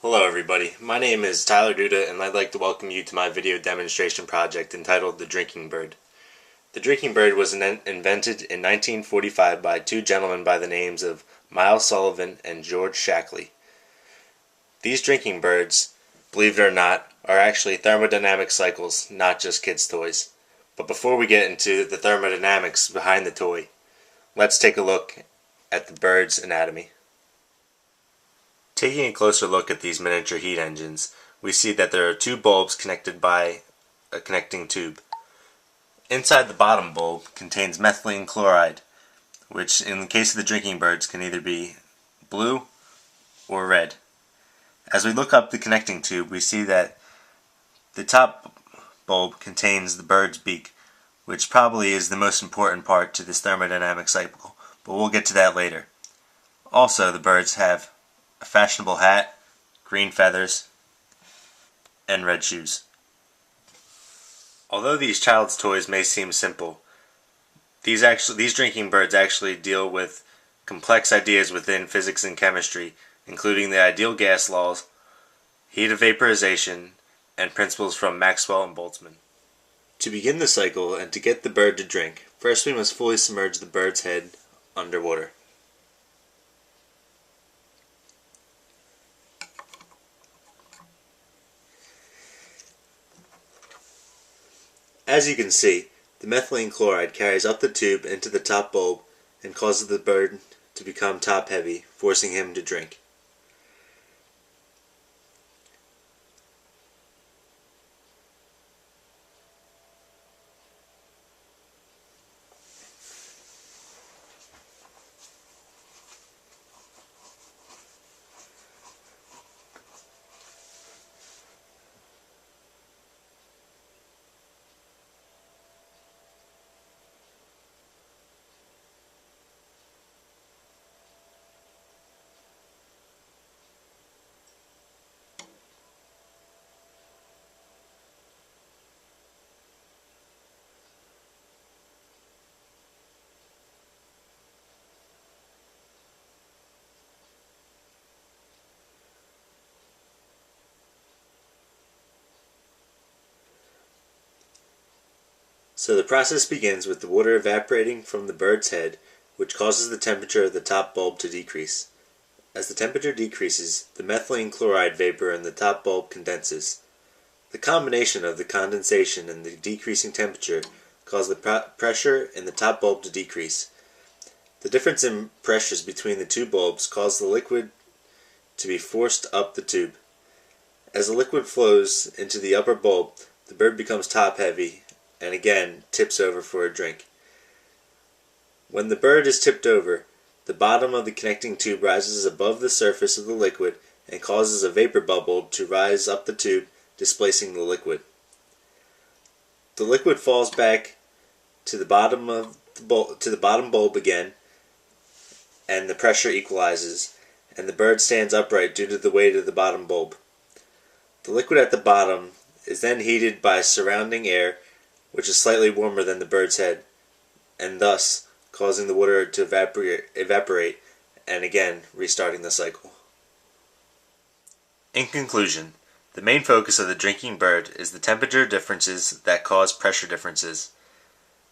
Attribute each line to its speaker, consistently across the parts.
Speaker 1: Hello everybody, my name is Tyler Duda and I'd like to welcome you to my video demonstration project entitled The Drinking Bird. The Drinking Bird was invented in 1945 by two gentlemen by the names of Miles Sullivan and George Shackley. These drinking birds, believe it or not, are actually thermodynamic cycles, not just kids' toys. But before we get into the thermodynamics behind the toy, let's take a look at the bird's anatomy. Taking a closer look at these miniature heat engines, we see that there are two bulbs connected by a connecting tube. Inside the bottom bulb contains methylene chloride, which in the case of the drinking birds can either be blue or red. As we look up the connecting tube, we see that the top bulb contains the bird's beak, which probably is the most important part to this thermodynamic cycle, but we'll get to that later. Also, the birds have a fashionable hat, green feathers, and red shoes. Although these child's toys may seem simple, these drinking birds actually deal with complex ideas within physics and chemistry, including the ideal gas laws, heat of vaporization, and principles from Maxwell and Boltzmann. To begin the cycle and to get the bird to drink, first we must fully submerge the bird's head underwater. As you can see, the methylene chloride carries up the tube into the top bulb and causes the bird to become top-heavy, forcing him to drink. So the process begins with the water evaporating from the bird's head, which causes the temperature of the top bulb to decrease. As the temperature decreases, the methylene chloride vapor in the top bulb condenses. The combination of the condensation and the decreasing temperature cause the pressure in the top bulb to decrease. The difference in pressures between the two bulbs cause the liquid to be forced up the tube. As the liquid flows into the upper bulb, the bird becomes top-heavy and again tips over for a drink. When the bird is tipped over, the bottom of the connecting tube rises above the surface of the liquid and causes a vapor bubble to rise up the tube, displacing the liquid. The liquid falls back to the bottom bulb again, and the pressure equalizes, and the bird stands upright due to the weight of the bottom bulb. The liquid at the bottom is then heated by surrounding air, which is slightly warmer than the bird's head, and thus causing the water to evaporate and again restarting the cycle. In conclusion, the main focus of the drinking bird is the temperature differences that cause pressure differences.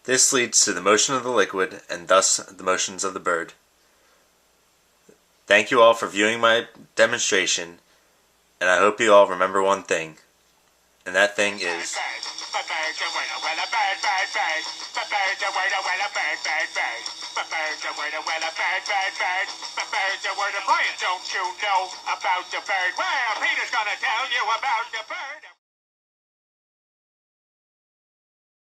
Speaker 1: This leads to the motion of the liquid and thus the motions of the bird. Thank you all for viewing my demonstration, and I hope you all remember one thing, and that thing is
Speaker 2: Don't you know about the bird? Well, Peter's gonna tell you about the bird.